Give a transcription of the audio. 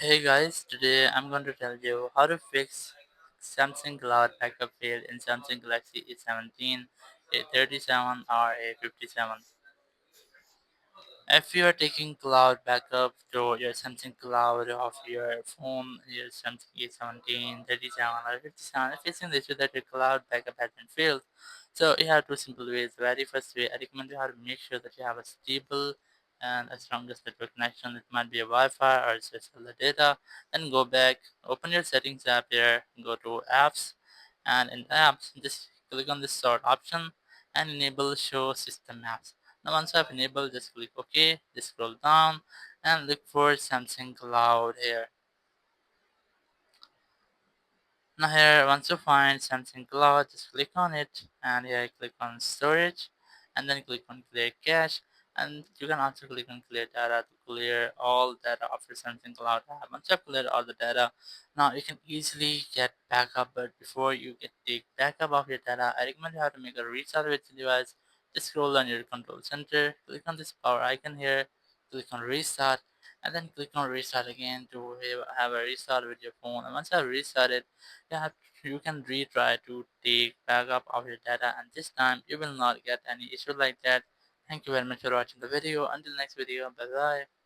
Hey guys, today I'm going to tell you how to fix Samsung Cloud backup fail in Samsung Galaxy A17, A37 or A57. If you are taking cloud backup to your Samsung Cloud of your phone, your Samsung A17, 37 or 57, if facing the issue that your cloud backup has been failed, so you have two simple ways. The very first way, I recommend you how to make sure that you have a stable and a strongest network connection. It might be a Wi-Fi or it's just the data. Then go back, open your settings app here, go to apps, and in apps, just click on this sort option and enable show system apps. Now once I've enabled, just click OK, just scroll down and look for Samsung Cloud here. Now here, once you find Samsung Cloud, just click on it and here click on storage and then click on clear cache, and you can also click on clear data to clear all data of your Samsung Cloud app. Once you have cleared all the data, now you can easily get backup, but before you get take backup of your data, I recommend you have to make a restart with the device. Just scroll on your control center, click on this power icon here, click on restart, and then click on restart again to have a restart with your phone. And once you have restarted, yeah, you can retry to take backup of your data, and this time you will not get any issue like that. Thank you very much for watching the video. Until next video, bye bye.